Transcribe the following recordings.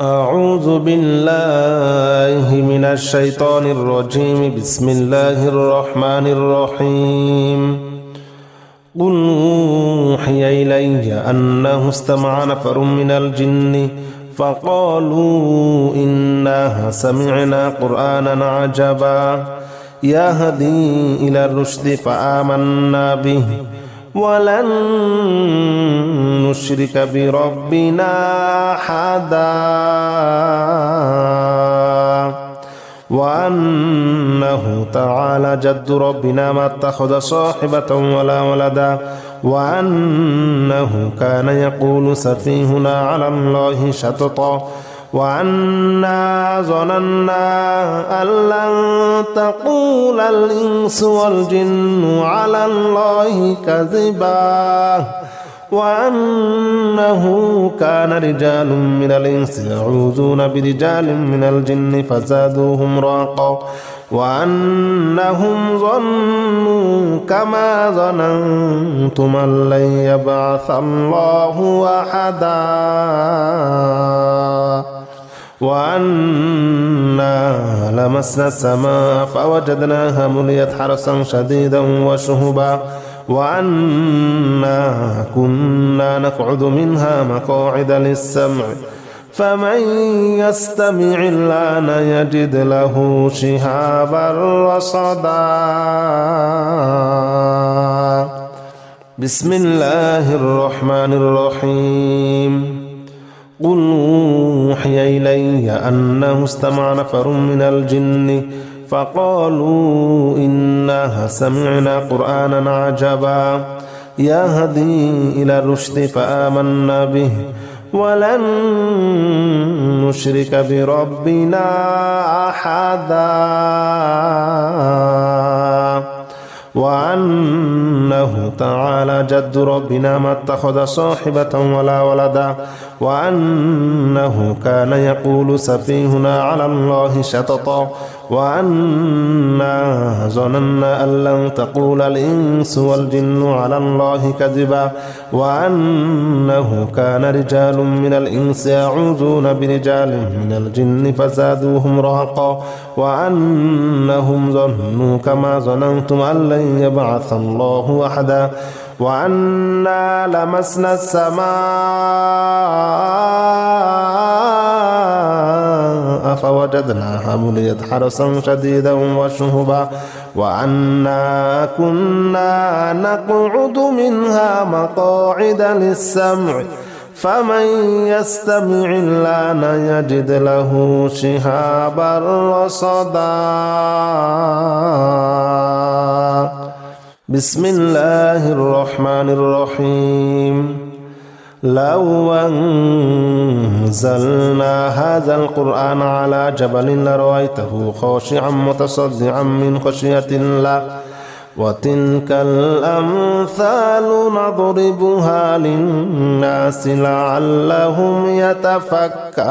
أعوذ بالله من الشيطان الرجيم. بسم الله الرحمن الرحيم. قل أوحي إلي أنه استمع نفر من الجن فقالوا إنا سمعنا قرآنا عجبا يهدي إلى الرشد فآمنا به ولن نشرك بربنا أحدا وأنه تعالى جد ربنا ما اتخذ صاحبة ولا ولدا وأنه كان يقول سفيهنا على الله شططا وأنا ظننا أن لن تقول الإنس والجن على الله كذبا وأنه كان رجال من الإنس يعوذون برجال من الجن فزادوهم رهقا وأنهم ظنوا كما ظننتم أن لن يبعث الله أحدا وأنا لمسنا السماء فوجدناها مليت حرسا شديدا وشهبا وأنا كنا نقعد منها مقاعد للسمع فمن يستمع الآن يجد له شهابا رصدا. بسم الله الرحمن الرحيم. قل أوحي إلي أنه استمع نفر من الجن فقالوا إنا سمعنا قرآنا عجبا يهدي إلى الرشد فآمنا به ولن نشرك بربنا أحدا وأنه تعالى جد ربنا ما اتخذ صاحبة ولا ولدا وأنه كان يقول سفيهنا على الله شططا وأنا ظننا أن لن تقول الإنس والجن على الله كذبا وأنه كان رجال من الإنس يعوذون برجال من الجن فزادوهم رهقا وأنهم ظنوا كما ظننتم أن لن يبعث الله أحدا وأنا لمسنا السماء فوجدناها مليت حرسا شديدا وشهبا وأنا كنا نقعد منها مقاعد للسمع فمن يستمع الآن يجد له شهابا رصدا. بسم الله الرحمن الرحيم. لو أنزلنا هذا القرآن على جبل لرأيته خاشعا متصدعا من خشية الله وتلك الأمثال نضربها للناس لعلهم يتفكرون.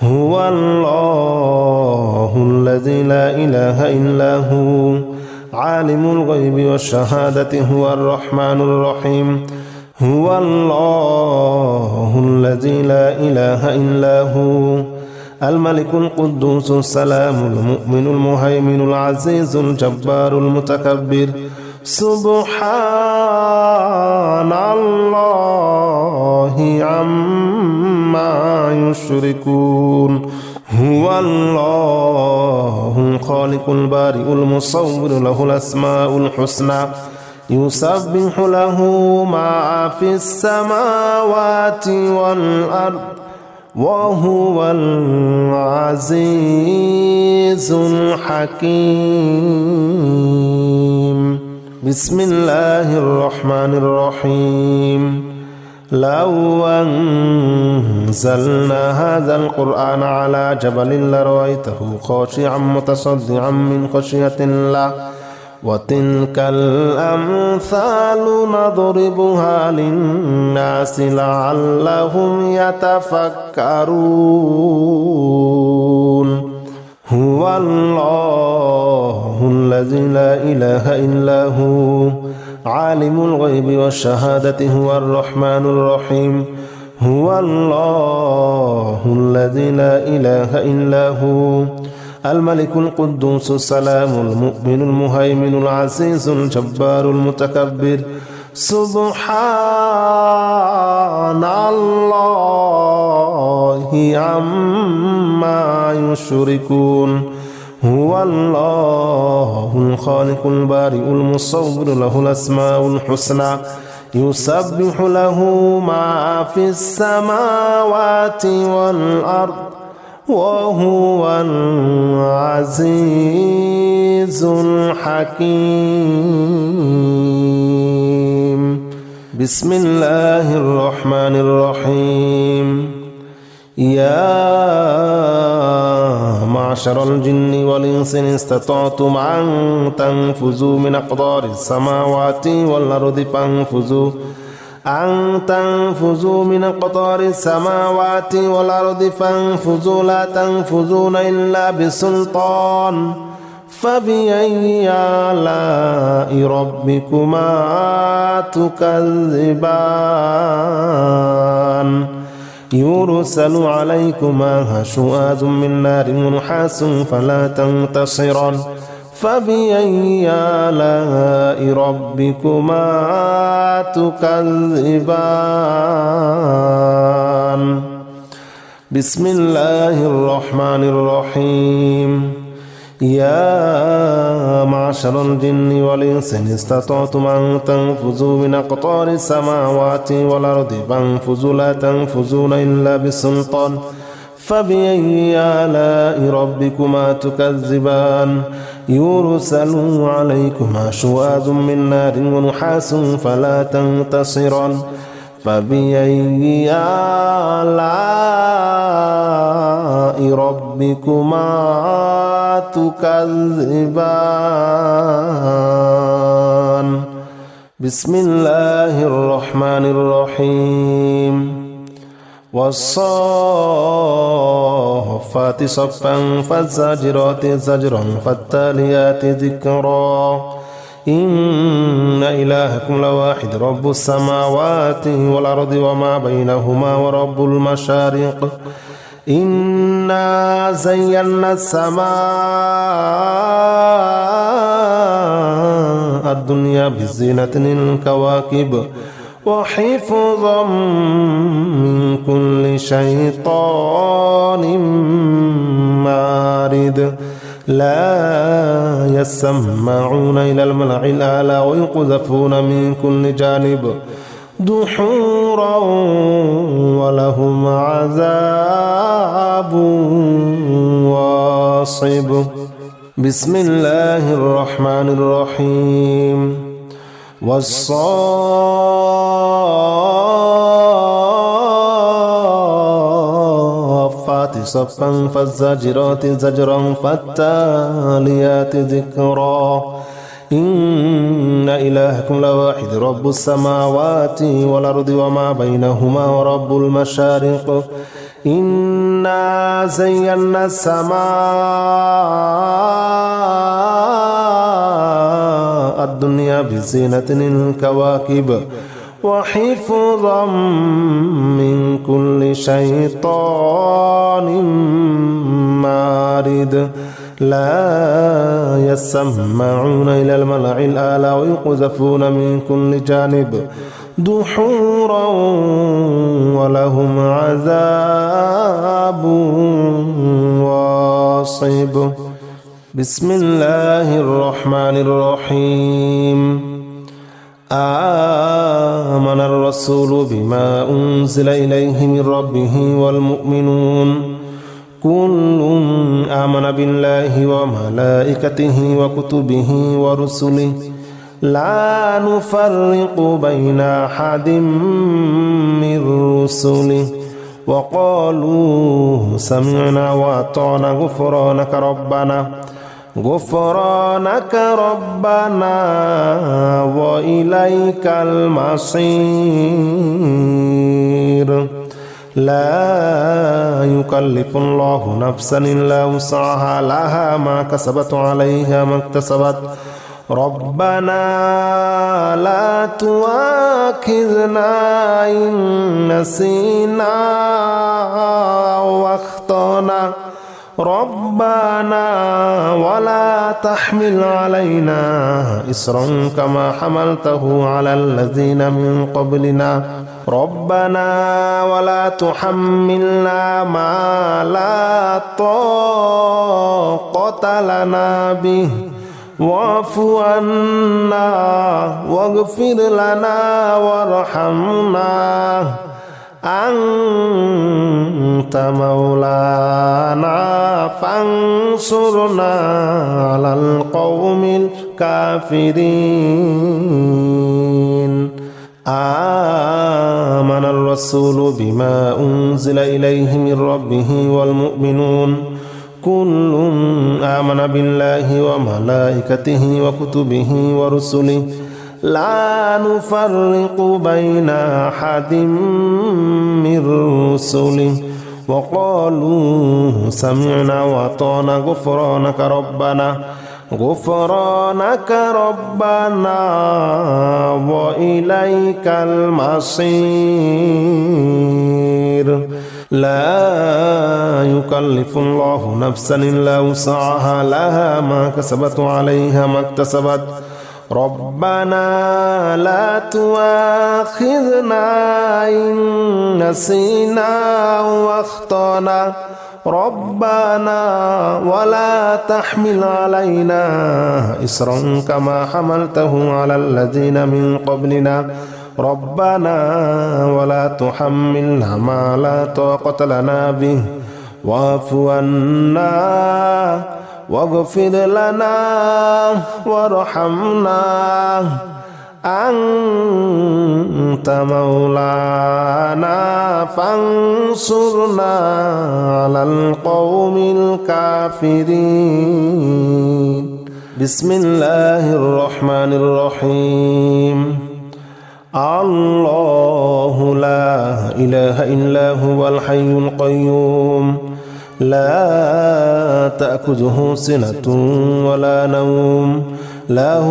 هو الله الذي لا إله إلا هو عالم الغيب والشهادة هو الرحمن الرحيم. هو الله الذي لا إله إلا هو الملك القدوس السلام المؤمن المهيمن العزيز الجبار المتكبر. سبحان الله عما يشركون. هو الله الخالق البارئ المصور له الأسماء الحسنى يسبح له ما في السماوات والأرض وهو العزيز الحكيم. بسم الله الرحمن الرحيم. لو أنزلنا هذا القرآن على جبل لرأيته خاشعا متصدعا من خشية الله وتلك الأمثال نضربها للناس لعلهم يتفكرون. هو الله الذي لا إله إلا هو عالم الغيب والشهادة هو الرحمن الرحيم. هو الله الذي لا إله إلا هو الملك القدوس السلام المؤمن المهيمن العزيز الجبار المتكبر سبحان الله عما يشركون هو الله الخالق البارئ المصور له الأسماء الحسنى يسبح له ما في السماوات والأرض وهو العزيز الحكيم بسم الله الرحمن الرحيم يا معشر الجن والإنس إن استطعتم أن تنفذوا من أقطار السماوات والأرض فانفذوا من أقطار السماوات والأرض فانفذوا لا تنفذون إلا بسلطان فبأي آلاء ربكما تكذبان يرسل عليكما شواظ من نار ونحاس فلا تنتصران فبأي آلاء ربكما تكذبان بسم الله الرحمن الرحيم يا معشر الجن والإنس إن استطعتم أن تنفذوا من أقطار السماوات والأرض فانفذوا لا تنفذون إلا بسلطان فبأي آلاء ربكما تكذبان يرسل عليكما شواظ من نار ونحاس فلا تنتصران فبأي آلاء ربكما تكذبان بسم الله الرحمن الرحيم والصافات صفا فالزاجرات زجرا فالتاليات ذكرا إن إلهكم لواحد رب السماوات والأرض وما بينهما ورب المشارق إنا زينا السماء الدنيا بزينة الكواكب وحفظا من كل شيطان مارد لا يسمعون إلى الملأ الأعلى ويقذفون من كل جانب دحورا ولهم عذاب واصب بسم الله الرحمن الرحيم والصافات صفا فالزاجرات زجرا فالتاليات ذكرا إن إلهكم لواحد رب السماوات والأرض وما بينهما ورب المشارق إنا زينا السماء الدنيا بزينة الكواكب وحفظا من كل شيطان مارد لا يسمعون إلى الملأ الأعلى ويقذفون من كل جانب دحورا ولهم عذاب واصب بسم الله الرحمن الرحيم آمن الرسول بما أنزل إليه من ربه والمؤمنون كل آمن بالله وملائكته وكتبه ورسله لا نفرق بين أحد من رسله وقالوا سمعنا وأطعنا غفرانك ربنا وإليك المصير لا يكلف الله نفسا إلا وسعها لها ما كسبت عليها ما اكتسبت ربنا لا تؤاخذنا إن نسينا واخطأنا ربنا ولا تحمل علينا إصرا كما حملته على الذين من قبلنا ربنا ولا تحملنا ما لا طاقة لنا به واعف عنا واغفر لنا وارحمنا أنت مولانا فانصرنا على القوم الكافرين آمن الرسول بما أنزل إليه من ربه والمؤمنون كل آمن بالله وملائكته وكتبه ورسله لا نفرق بين أحد من رسله وقالوا سمعنا وأطعنا غفرانك ربنا وإليك المصير لا يكلف الله نفسا إلا وسعها لها ما كسبت وعليها ما اكتسبت ربنا لا تؤاخذنا إن نسينا واخطأنا ربنا ولا تحمل علينا إصرا كما حملته على الذين من قبلنا ربنا ولا تحملنا ما لا طاقة لنا به واعف عنا واغفر لنا وارحمنا أنت مولانا فانصرنا على القوم الكافرين بسم الله الرحمن الرحيم الله لا إله إلا هو الحي القيوم لا تأخذه سنة ولا نوم له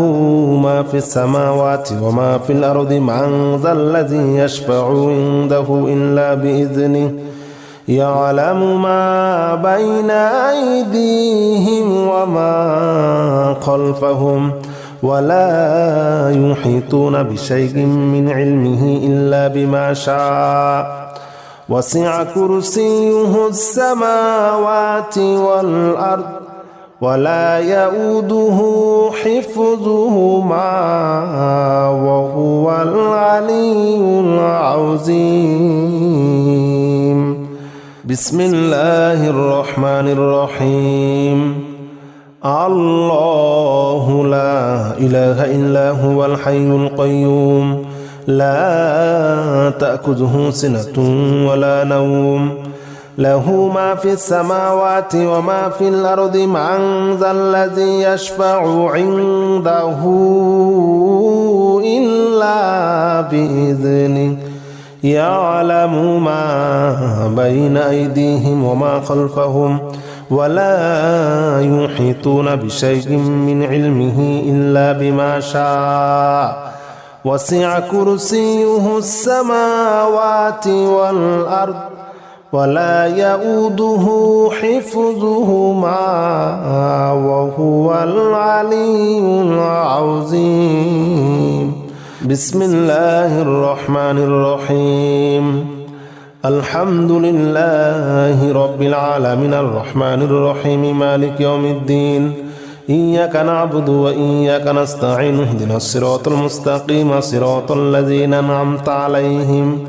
ما في السماوات وما في الأرض من ذا الذي يشفع عنده إلا بإذنه يعلم ما بين أيديهم وما خلفهم ولا يحيطون بشيء من علمه إلا بما شاء وسع كرسيه السماوات والأرض ولا يؤوده حفظهما وهو العلي العظيم بسم الله الرحمن الرحيم الله لا إله إلا هو الحي القيوم لا تأخذه سنة ولا نوم له ما في السماوات وما في الأرض من ذا الذي يشفع عنده إلا بإذنه يعلم ما بين أيديهم وما خلفهم ولا يحيطون بشيء من علمه إلا بما شاء وسع كرسيه السماوات والأرض ولا يؤوده حفظهما وهو العلي العظيم بسم الله الرحمن الرحيم الحمد لله رب العالمين الرحمن الرحيم مالك يوم الدين إياك نعبد وإياك نستعين اهدنا الصراط المستقيم صراط الذين أنعمت عليهم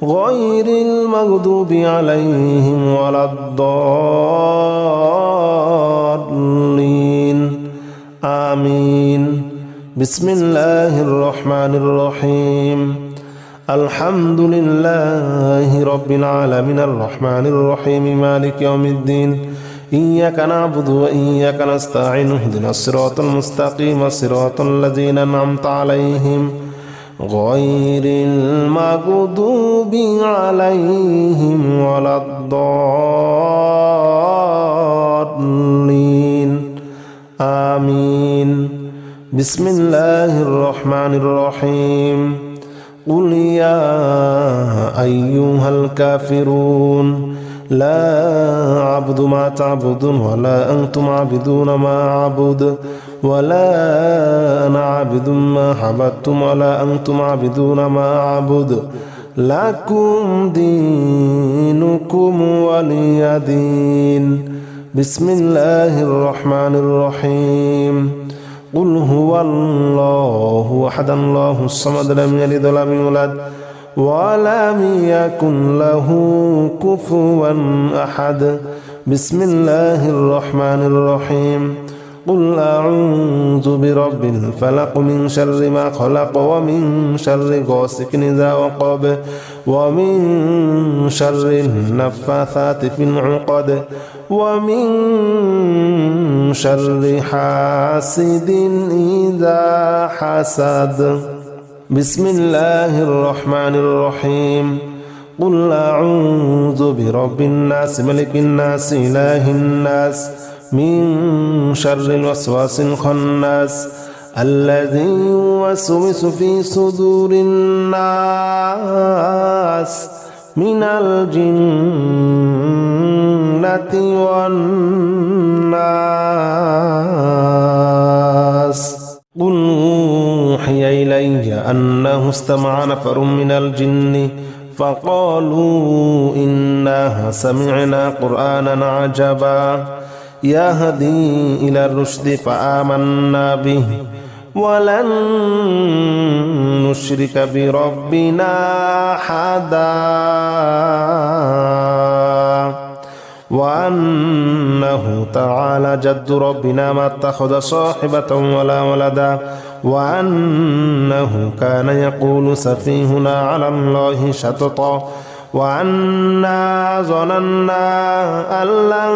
غير المغضوب عليهم ولا الضالين آمين بسم الله الرحمن الرحيم الحمد لله رب العالمين الرحمن الرحيم مالك يوم الدين إياك نعبد وإياك نستعين اهدنا الصراط المستقيم صراط الذين أنعمت عليهم غير المغضوب عليهم ولا الضالين آمين بسم الله الرحمن الرحيم قل يا أيها الكافرون لا أعبد ما تعبدون ولا أنتم عابدون ما أعبد ولا أنا عابد ما عبدتم ولا أنتم عابدون ما أعبد لكم دينكم ولي دين. بسم الله الرحمن الرحيم قل هو الله أحد الله الصمد لم يلد ولم يولد ولم يكن له كفوا أحد. بسم الله الرحمن الرحيم قل أعوذ برب الفلق من شر ما خلق ومن شر غاسق إذا وقب ومن شر النفاثات في العقد ومن شر حاسد إذا حسد. بسم الله الرحمن الرحيم قل أعوذ برب الناس ملك الناس إله الناس من شر الوسواس الخناس الذي يوسوس في صدور الناس من الجنة والناس. قل أوحي إلي أنه استمع نفر من الجن فقالوا إنا سمعنا قرآنا عجبا يهدي إلى الرشد فآمنا به ولن نشرك بربنا أحدا وأنه تعالى جد ربنا ما اتخذ صاحبة ولا ولدا وأنه كان يقول سفيهنا على الله شططا وأنا ظننا أن لن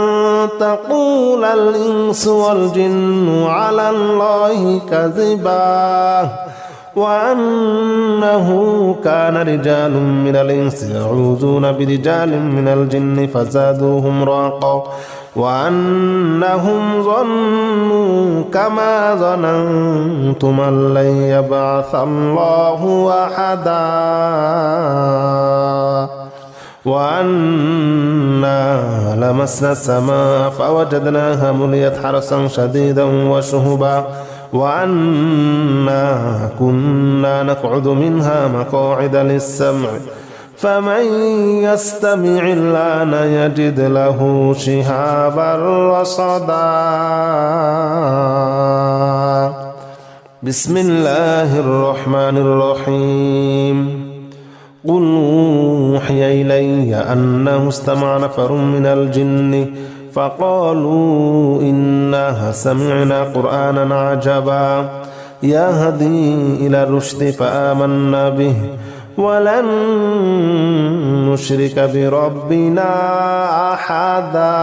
تقول الإنس والجن على الله كذبا وأنه كان رجال من الإنس يعوذون برجال من الجن فزادوهم رهقا وأنهم ظنوا كما ظننتم أن لن يبعث الله أحدا وأنا لمسنا السماء فوجدناها مليت حرسا شديدا وشهبا وأنا كنا نقعد منها مقاعد للسمع فمن يستمع الآن يجد له شهابا رصدا. بسم الله الرحمن الرحيم قل أوحي إلي أنه استمع نفر من الجن فقالوا إنا سمعنا قرآنا عجبا يهدي إلى الرشد فآمنا به ولن نشرك بربنا أحدا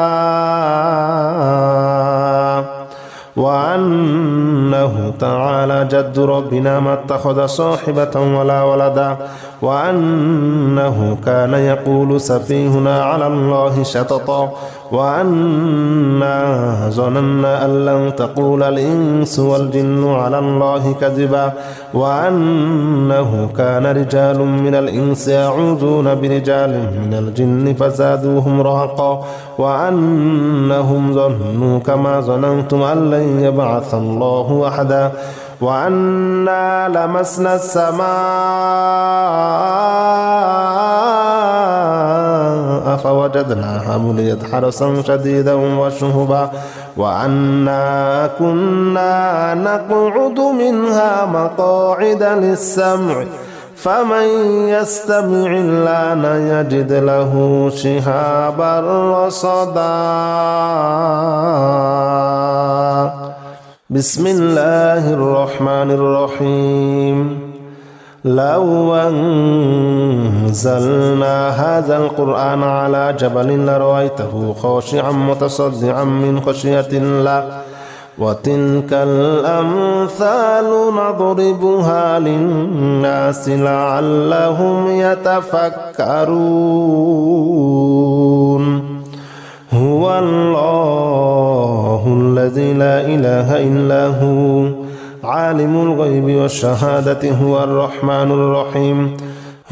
وأنه تعالى جد ربنا ما اتخذ صاحبة ولا ولدا وأنه كان يقول سفيهنا على الله شططا وأنا ظننا أن لن تقول الإنس والجن على الله كذبا وأنه كان رجال من الإنس يعوذون برجال من الجن فزادوهم رهقا وأنهم ظنوا كما ظننتم أن لن يبعث الله أحدا وأنا لمسنا السماء فوجدناها مليت حرسا شديدا وشهبا وأنا كنا نقعد منها مقاعد للسمع فمن يستمع الآن يجد له شهابا رصدا. بسم الله الرحمن الرحيم لو أنزلنا هذا القرآن على جبل لرأيته خاشعا متصدعا من خشية الله وتلك الأمثال نضربها للناس لعلهم يتفكرون. هو الله الذي لا إله إلا هو عالم الغيب والشهادة هو الرحمن الرحيم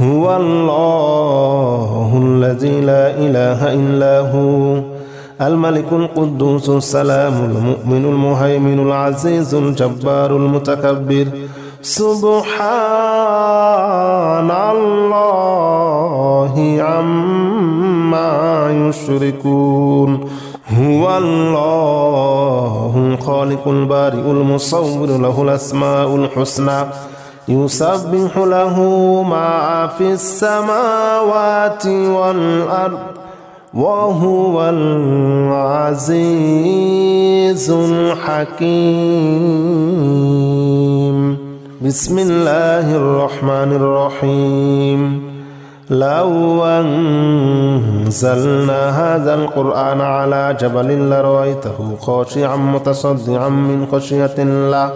هو الله الذي لا إله إلا هو الملك القدوس السلام المؤمن المهيمن العزيز الجبار المتكبر سبحان الله عما يشركون هو الله الخالق البارئ المصور له الأسماء الحسنى يسبح له ما في السماوات والأرض وهو العزيز الحكيم بسم الله الرحمن الرحيم لو أنزلنا هذا القرآن على جبل لرأيته خاشعا متصدعا من خشية الله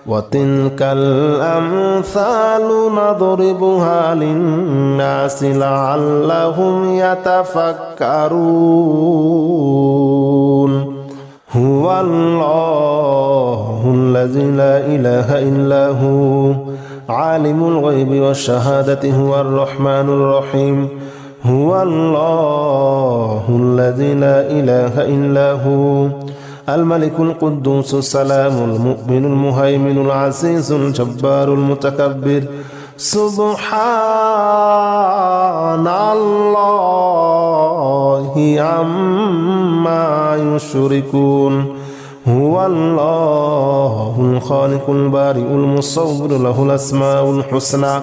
وتلك الأمثال نضربها للناس لعلهم يتفكرون هو الله الذي لا إله إلا هو عالم الغيب والشهادة هو الرحمن الرحيم هو الله الذي لا إله إلا هو الملك القدوس السلام المؤمن المهيمن العزيز الجبار المتكبر سبحان الله عما يشركون هو الله الخالق البارئ المصور له الأسماء الحسنى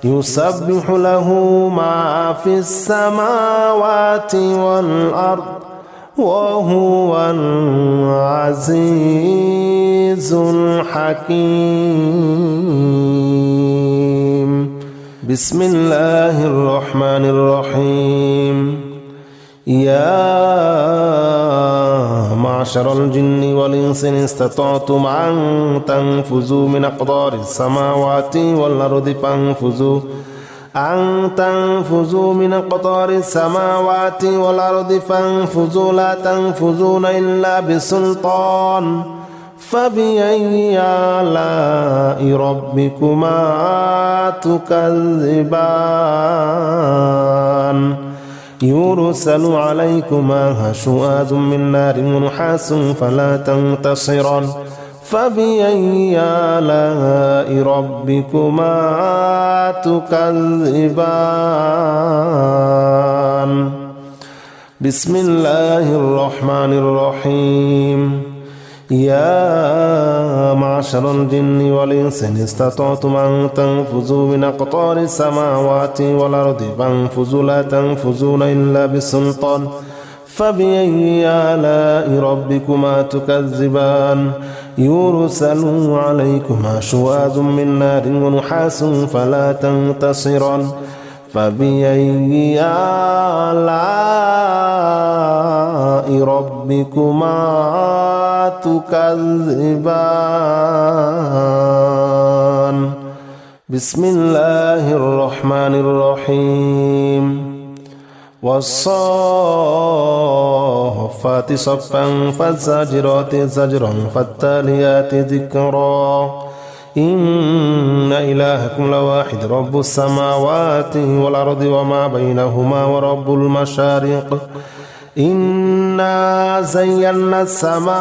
يسبح له ما في السماوات والأرض وهو العزيز الحكيم بسم الله الرحمن الرحيم يا معشر الجن والإنس إن استطعتم أن تنفذوا من أقطار السماوات والأرض فانفذوا من أقطار السماوات والأرض فانفذوا لا تنفذون إلا بسلطان فبأي آلاء ربكما تكذبان يرسل عليكما شواظ من نار ونحاس فلا تنتصران فبأي آلاء ربكما تكذبان بسم الله الرحمن الرحيم يا معشر الجن والإنس إن استطعتم أن تنفذوا من أقطار السماوات والأرض فانفذوا لا تنفذون إلا بسلطان فبأي آلاء ربكما تكذبان يرسل عليكما شواظ من نار ونحاس فلا تنتصران فبأي آلاء ربكما تكذبان بسم الله الرحمن الرحيم والصافات صفا فالزاجرات زجرا فالتاليات ذكرا إن إلهكم لواحد رب السماوات والأرض وما بينهما ورب المشارق إنا زينا السماء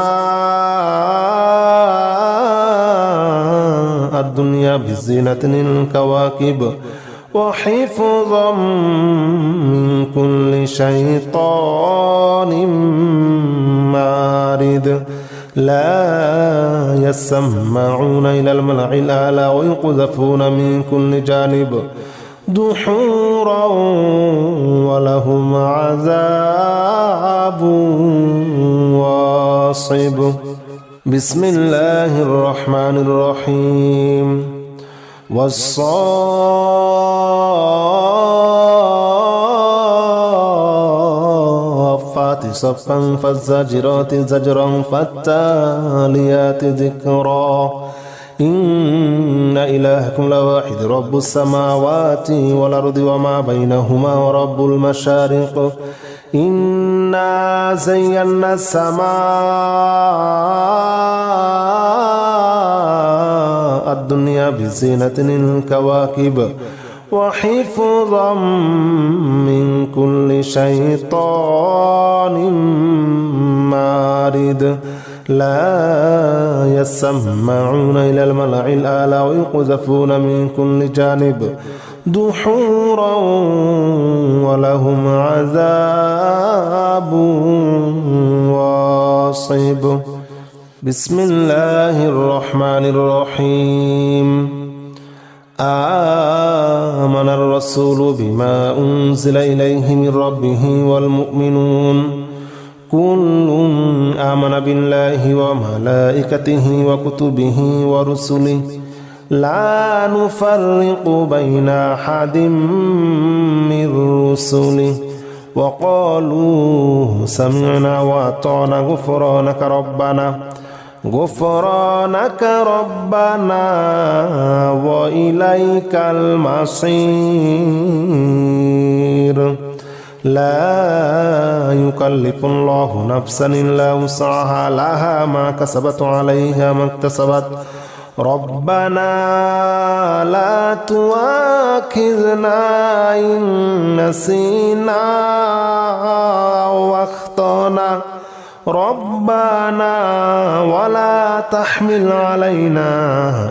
الدنيا بزينة الكواكب وحفظا من كل شيطان مارد لا يسمعون إلى الملأ الأعلى ويقذفون من كل جانب دحورا ولهم عذاب واصب بسم الله الرحمن الرحيم والصافات صفا فالزاجرات زجرا فالتاليات ذكرا إن إلهكم لواحد رب السماوات والأرض وما بينهما ورب المشارق إنا زينا السماء الدنيا بزينة الكواكب وحفظا من كل شيطان مارد لا يسمعون إلى الملأ الأعلى ويقذفون من كل جانب دحورا ولهم عذاب واصب. بسم الله الرحمن الرحيم. آمن الرسول بما أنزل إليه من ربه والمؤمنون كل آمن بالله وملائكته وكتبه ورسله لا نفرق بين أحد من رسله وقالوا سمعنا وأطعنا غفرانك ربنا وإليك المصير. لا يكلف الله نفسا إلا وسعها لها ما كسبت عليها ما اكتسبت ربنا لا تؤاخذنا إن نسينا واخطأنا ربنا ولا تحمل علينا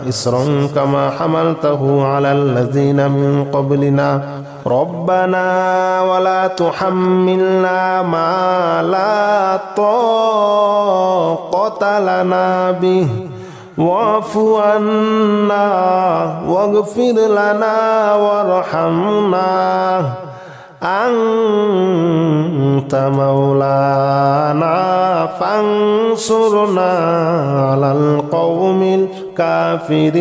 إصرا كما حملته على الذين من قبلنا ربنا ولا تحملنا ما لا طاقة لنا به واعف عنا واغفر لنا وارحمنا أنت مولانا فانصرنا على القوم الكافرين.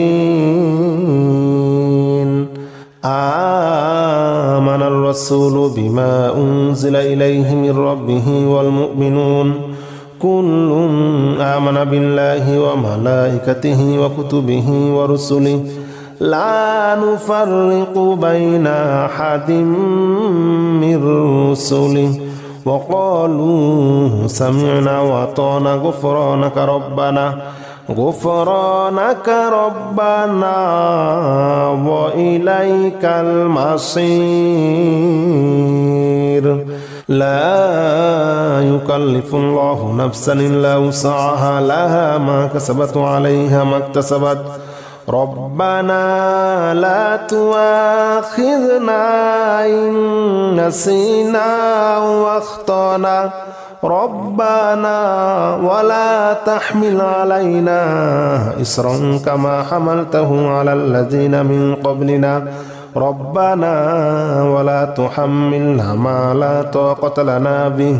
آمن الرسول بما أنزل إليه من ربه والمؤمنون كل آمن بالله وملائكته وكتبه ورسله لا نفرق بين أحد من رسله وقالوا سمعنا وأطعنا غفرانك ربنا وإليك المصير. لا يكلف الله نفسا إلا وسعها لها ما كسبت عليها ما اكتسبت ربنا لا تؤاخذنا إن نسينا واخطأنا ربنا ولا تحمل علينا إصرا كما حملته على الذين من قبلنا ربنا ولا تحملنا ما لا طاقة لنا به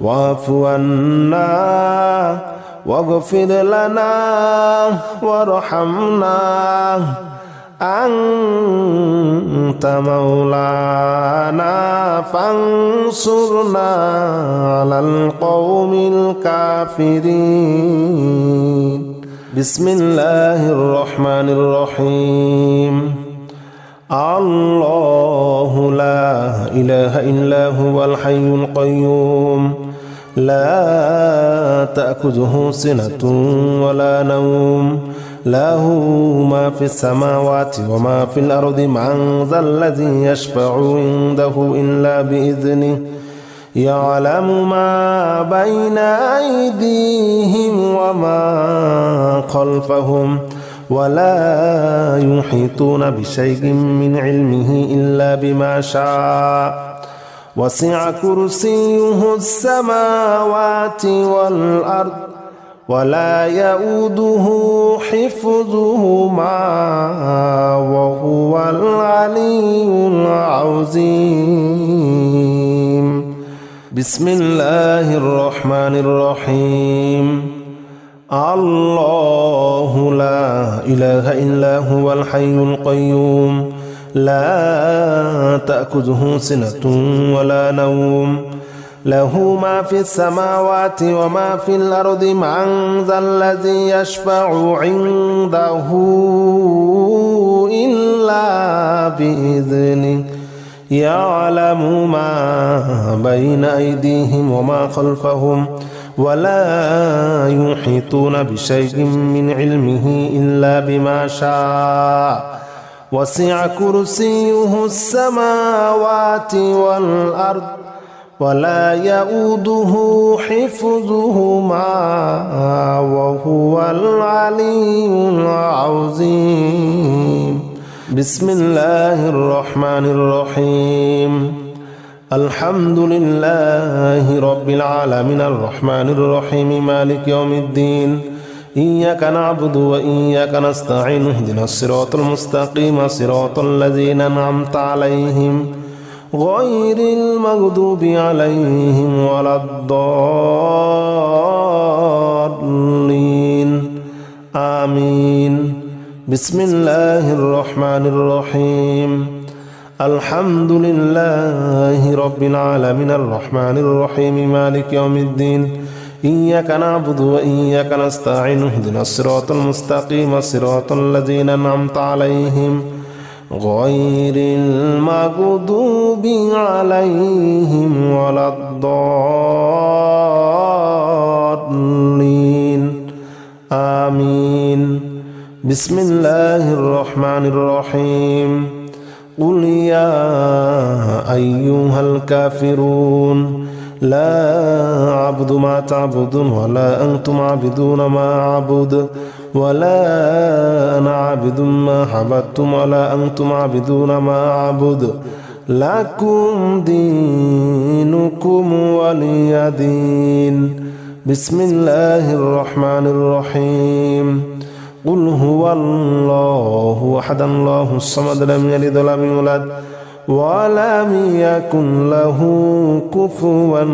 واعف عنا واغفر لنا وارحمنا أنت مولانا فانصرنا على القوم الكافرين. بسم الله الرحمن الرحيم. الله لا إله إلا هو الحي القيوم لا تأخذه سنة ولا نوم له ما في السماوات وما في الأرض من ذا الذي يشفع عنده إلا بإذنه يعلم ما بين أيديهم وما خلفهم ولا يحيطون بشيء من علمه إلا بما شاء وسع كرسيه السماوات والأرض ولا يؤوده حفظهما وهو العلي العظيم. بسم الله الرحمن الرحيم. الله لا إله إلا هو الحي القيوم لا تأخذه سنة ولا نوم له ما في السماوات وما في الأرض من ذا الذي يشفع عنده إلا بإذنه يعلم ما بين أيديهم وما خلفهم ولا يحيطون بشيء من علمه إلا بما شاء وسع كرسيه السماوات والأرض ولا يؤوده حفظهما وهو العلي العظيم. بسم الله الرحمن الرحيم. الحمد لله رب العالمين الرحمن الرحيم مالك يوم الدين إياك نعبد وإياك نستعين اهدنا الصراط المستقيم صراط الذين أنعمت عليهم غير المغضوب عليهم ولا الضالين آمين. بسم الله الرحمن الرحيم. الحمد لله رب العالمين الرحمن الرحيم مالك يوم الدين إياك نعبد وإياك نستعين اهدنا الصراط المستقيم صراط الذين أنعمت عليهم غير المغضوب عليهم ولا الضالين آمين. بسم الله الرحمن الرحيم. قل يا أيها الكافرون لا أعبد ما تعبدون ولا أنتم عابدون ما أعبد ولا أنا عابد ما عبدتم ولا أنتم عابدون ما أعبد لكم دينكم ولي دين. بسم الله الرحمن الرحيم. قل هو الله أحد الله الصمد لم يلد ولم يولد ولم يكن له كفوا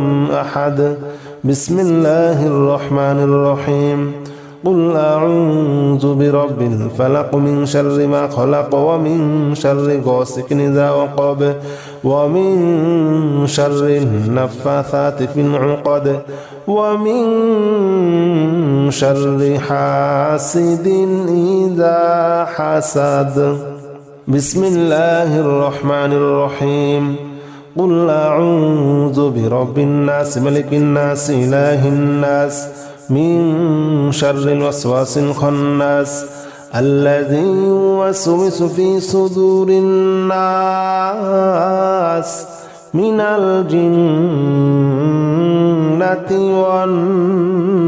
أحد. بسم الله الرحمن الرحيم. قل أعوذ برب الفلق من شر ما خلق ومن شر غاسق إذا وقب ومن شر النفاثات في العقد ومن شر حاسد إذا حسد. بسم الله الرحمن الرحيم. قل أعوذ برب الناس ملك الناس إله الناس من شر الوسواس الخناس الذي يوسوس في صدور الناس من الجنة والناس.